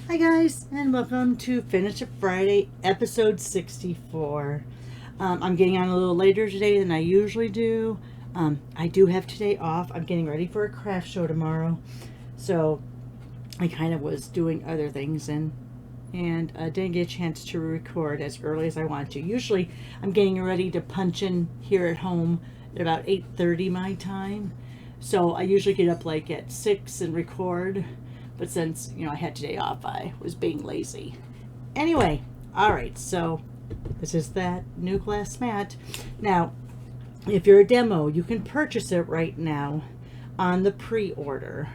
Hi guys, and welcome to Finish It Friday, episode 64. I'm getting on a little later today than I usually do. I do have today off. I'm getting ready for a craft show tomorrow, so I kind of was doing other things and didn't get a chance to record as early as I wanted to. Usually, I'm getting ready to punch in here at home at about 8:30 my time, so I usually get up like at 6 and record. But since, I had today off, I was being lazy. Anyway, all right, so this is that new glass mat. Now, if you're a demo, you can purchase it right now on the pre-order.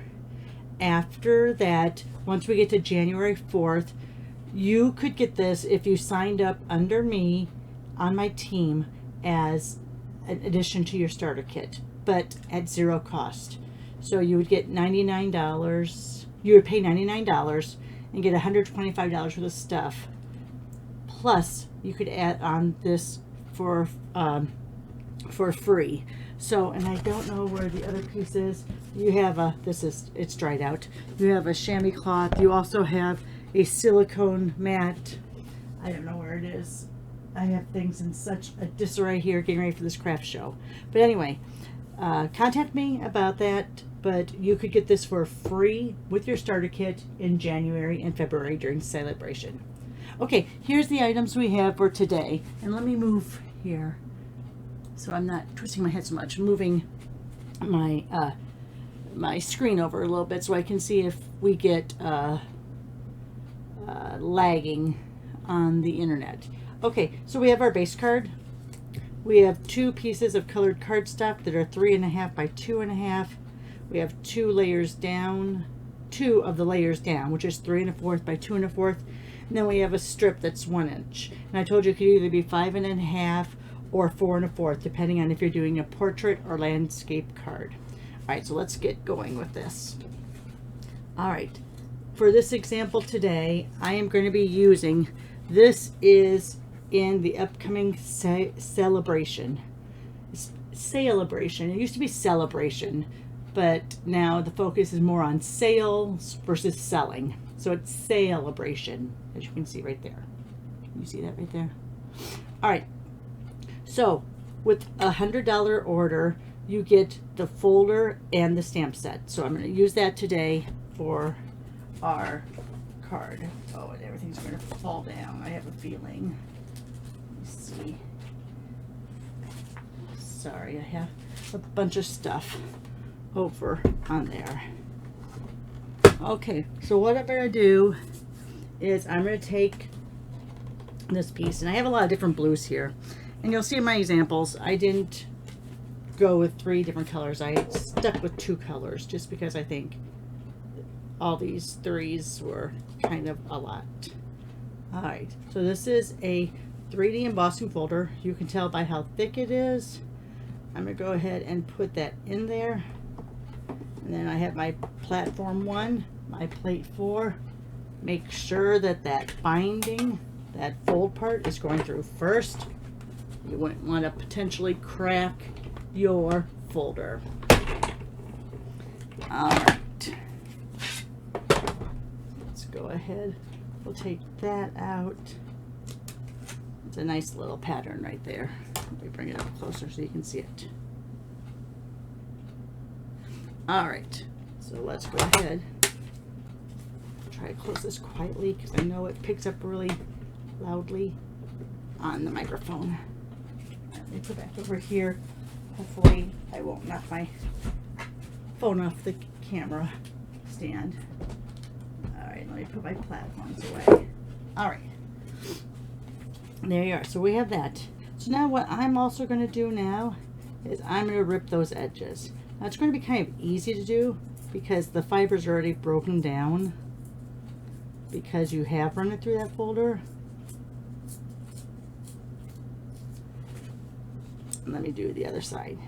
After that, once we get to January 4th, you could get this if you signed up under me on my team as an addition to your starter kit, but at zero cost. So you would get $99. You would pay $99 and get $125 worth of stuff. Plus, you could add on this for free. So, and I don't know where the other piece is. You have it's dried out. You have a chamois cloth. You also have a silicone mat. I don't know where it is. I have things in such a disarray here getting ready for this craft show. But anyway, contact me about that. But you could get this for free with your starter kit in January and February during celebration. Okay, here's the items we have for today. And let me move here so I'm not twisting my head so much. I'm moving my my screen over a little bit so I can see if we get lagging on the internet. Okay, so we have our base card. We have two pieces of colored cardstock that are 3.5 by 2.5. We have two of the layers down, which is 3 1/4 by 2 1/4. And then we have a strip that's 1 inch. And I told you it could either be 5 1/2 or 4 1/4, depending on if you're doing a portrait or landscape card. All right, so let's get going with this. All right, for this example today, I am going to be using, this is in the upcoming celebration. It used to be celebration, but now the focus is more on sales versus selling. So it's celebration, as you can see right there. Can you see that right there? All right. So with a $100 order, you get the folder and the stamp set. So I'm going to use that today for our card. Oh, and everything's going to fall down. I have a feeling. Let me see. Sorry, I have a bunch of stuff over on there. Okay, so what I'm going to do is I'm going to take this piece, and I have a lot of different blues here, and you'll see in my examples I didn't go with 3 different colors. I stuck with 2 colors just because I think all these 3s were kind of a lot. All right, so this is a 3D embossing folder. You can tell by how thick it is. I'm going to go ahead and put that in there. And then I have my platform 1, my plate 4. Make sure that that binding, that fold part, is going through first. You wouldn't want to potentially crack your folder. All right. Let's go ahead. We'll take that out. It's a nice little pattern right there. Let me bring it up closer so you can see it. All right, so let's go ahead. Try to close this quietly because I know it picks up really loudly on the microphone. Let me put back over here. Hopefully I won't knock my phone off the camera stand. All right, let me put my platforms away. All right, there you are. So we have that. So now what I'm also going to do now is I'm going to rip those edges. Now it's going to be kind of easy to do because the fibers are already broken down because you have run it through that folder. And let me do the other side.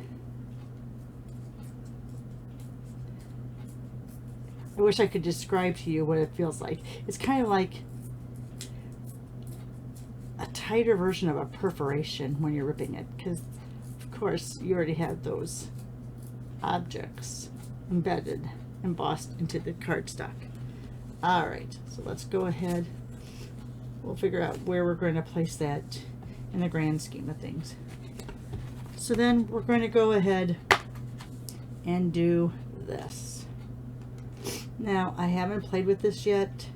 I wish I could describe to you what it feels like. It's kind of like a tighter version of a perforation when you're ripping it because, of course, you already have those objects embedded, embossed into the cardstock. All right, so let's go ahead. We'll figure out where we're going to place that in the grand scheme of things. So then we're going to go ahead and do this. Now, I haven't played with this yet,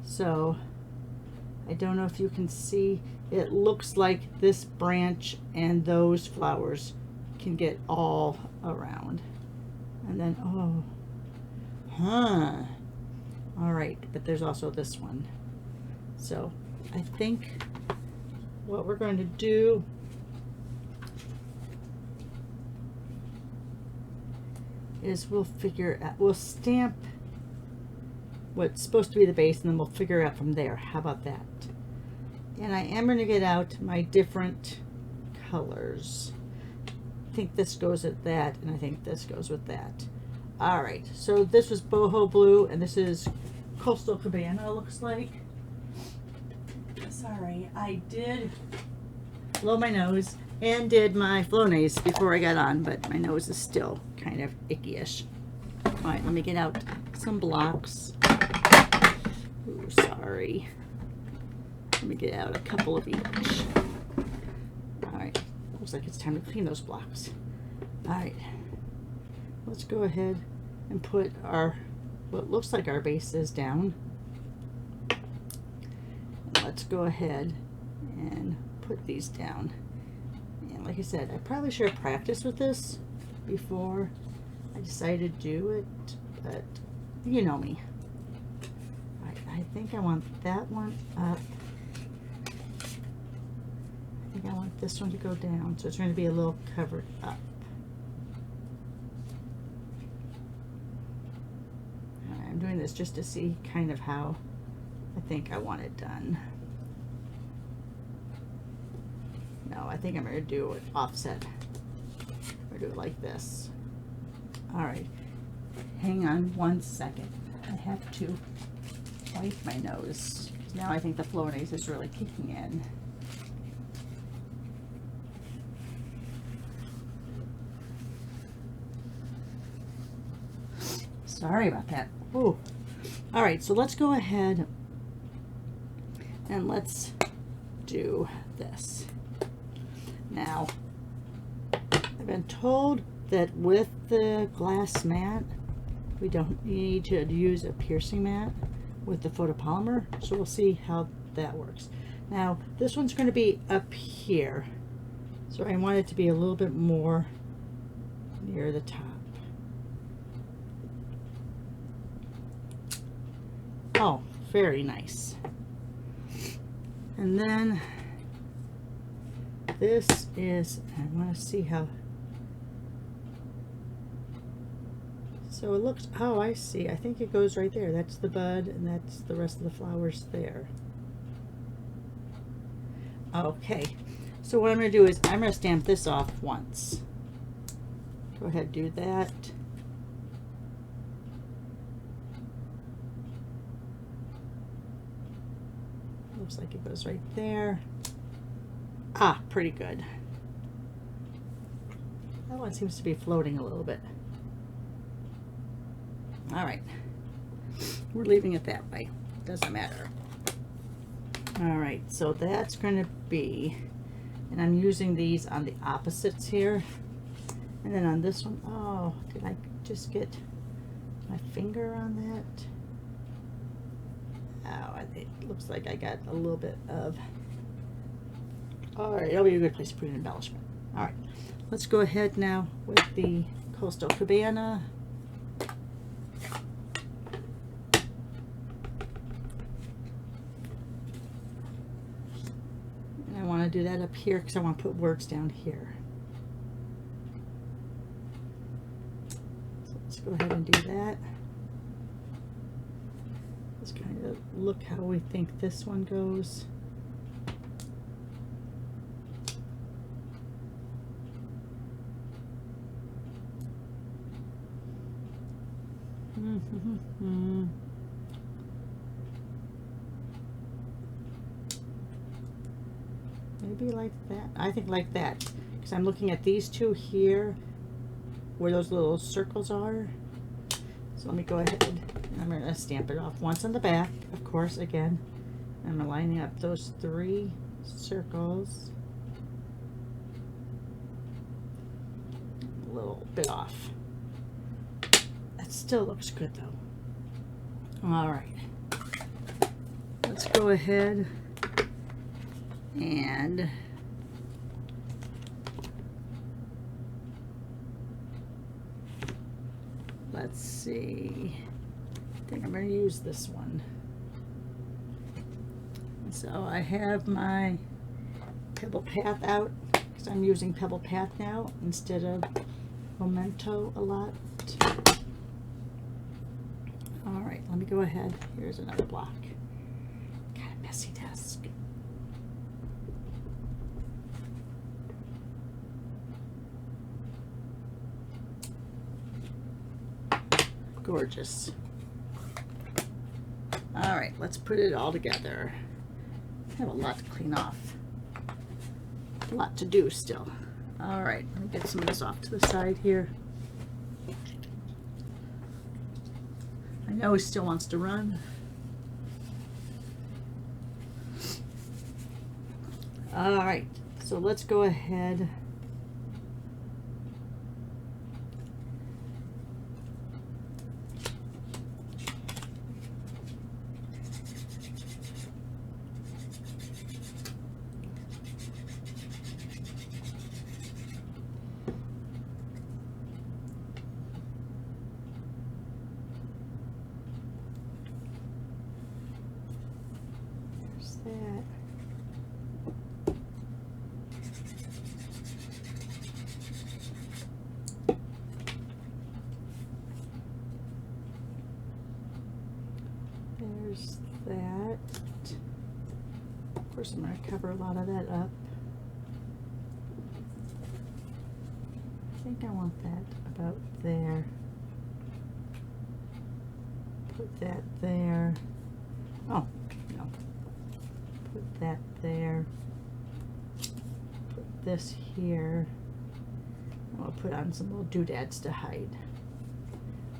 so I don't know if you can see. It looks like this branch and those flowers can get all around. And then, oh, all right, but there's also this one. So I think what we're going to do is we'll stamp what's supposed to be the base, and then we'll figure out from there. How about that? And I am going to get out my different colors. I think this goes with that, and I think this goes with that. All right, so this was Boho Blue, and this is Coastal Cabana, looks like. Sorry, I did blow my nose and did my Flonase before I got on, but my nose is still kind of icky-ish. All right, let me get out some blocks. Ooh, sorry. Let me get out a couple of each. All right, looks like it's time to clean those blocks. All right, let's go ahead and put our, what looks like our bases down. Let's go ahead and put these down. And like I said, I probably should have practiced with this before I decided to do it, but you know me. All right, I think I want that one up. I think I want this one to go down, so it's going to be a little covered up. I'm doing this just to see kind of how I think I want it done. No, I think I'm going to do it offset. I'm going to do it like this. All right, hang on one second. I have to wipe my nose. Now I think the Flonase is really kicking in. Sorry about that. Ooh. All right, so let's go ahead and let's do this. Now, I've been told that with the glass mat, we don't need to use a piercing mat with the photopolymer, so we'll see how that works. Now, this one's going to be up here, so I want it to be a little bit more near the top. Oh, very nice. And then this is, I want to see how, so it looks, oh, I see. I think it goes right there. That's the bud, and that's the rest of the flowers there. Okay, so what I'm going to do is I'm going to stamp this off once. Go ahead, do that. Looks like it goes right there. Ah, pretty good. That one seems to be floating a little bit. All right, we're leaving it that way. Doesn't matter. All right, so that's going to be, and I'm using these on the opposites here. And then on this one, oh, did I just get my finger on that? Oh, it looks like I got a little bit of, all right, that'll be a good place to put an embellishment. All right, let's go ahead now with the Coastal Cabana. And I want to do that up here because I want to put words down here. So let's go ahead and do that. Let's kind of look how we think this one goes. Maybe like that. I think like that, because I'm looking at these two here where those little circles are. So let me go ahead and I'm going to stamp it off once on the back, of course, again. I'm lining up those 3 circles. A little bit off. That still looks good though. All right. Let's go ahead and let's see. I think I'm going to use this one. So I have my Pebble Path out because I'm using Pebble Path now instead of Memento a lot. All right, let me go ahead. Here's another block. Kind of messy desk. Gorgeous. All right, let's put it all together. I have a lot to clean off. A lot to do still. All right, let me get some of this off to the side here. I know he still wants to run. All right, so let's go ahead. That. There's that. Of course, I'm going to cover a lot of that up. I think I want that about there. Put that there. Oh, no. Put that there. Put this here. I'll put on some little doodads to hide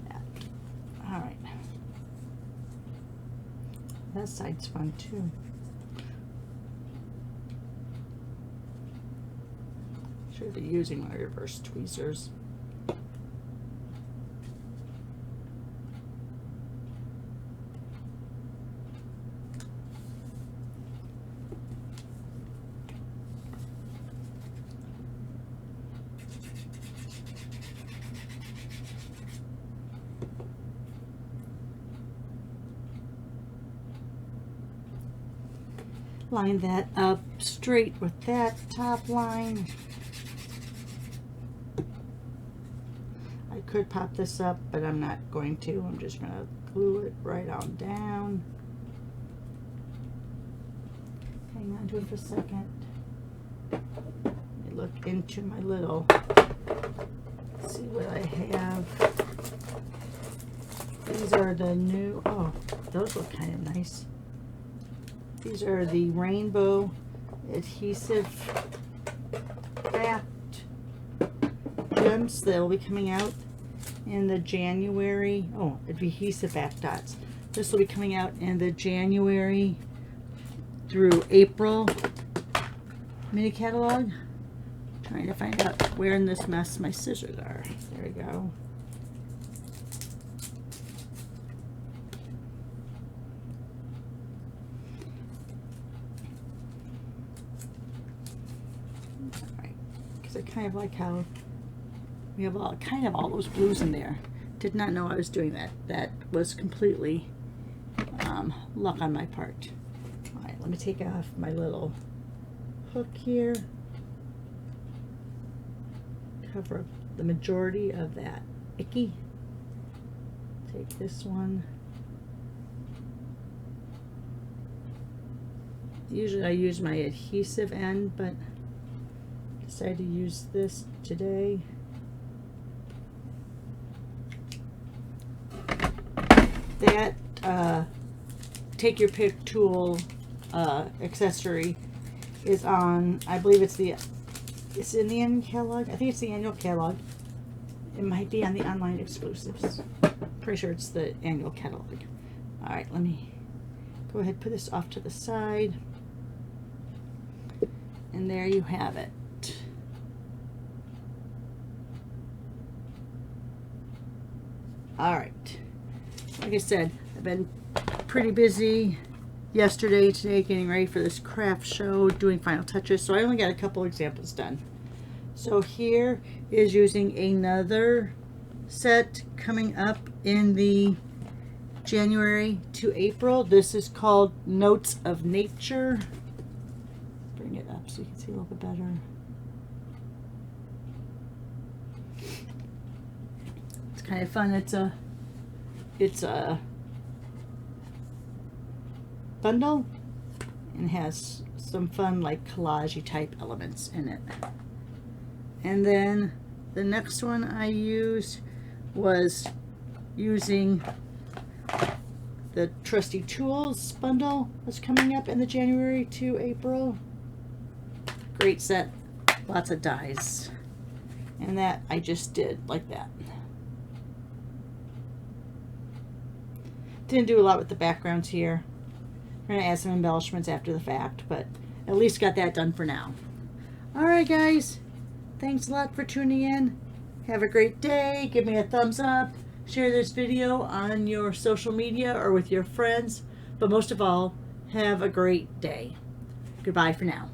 that. All right. That side's fun too. Should be using my reverse tweezers. Line that up straight with that top line. I could pop this up, but I'm not going to. I'm just going to glue it right on down. Hang on to it for a second. Let me look into my little, see what I have. These are the new, oh, those look kind of nice. These are the rainbow adhesive wrapped gems that will be coming out in the January, oh, adhesive back dots. This will be coming out in the January through April mini catalog. Trying to find out where in this mess my scissors are. There we go. I kind of like how we have kind of all those blues in there. Did not know I was doing that. That was completely luck on my part. All right, let me take off my little hook here. Cover up the majority of that icky. Take this one. Usually I use my adhesive end, but decided to use this today. That take your pick tool accessory is on, I believe it's in the annual catalog. I think it's the annual catalog, It might be on the online exclusives. Pretty sure it's the annual catalog. All right, let me go ahead and put this off to the side. And there you have it. All right. Like I said, I've been pretty busy yesterday, today, getting ready for this craft show, doing final touches. So I only got a couple examples done. So here is using another set coming up in the January to April. This is called Notes of Nature. Bring it up so you can see a little bit better. It's kind of fun. It's a bundle and has some fun like collage-y type elements in it. And then the next one I used was using the Trusty Tools bundle that's coming up in the January to April. Great set, lots of dies. And that I just did like that. Didn't do a lot with the backgrounds here. We're gonna add some embellishments after the fact, but at least got that done for now. All right, guys. Thanks a lot for tuning in. Have a great day. Give me a thumbs up. Share this video on your social media or with your friends. But most of all, have a great day. Goodbye for now.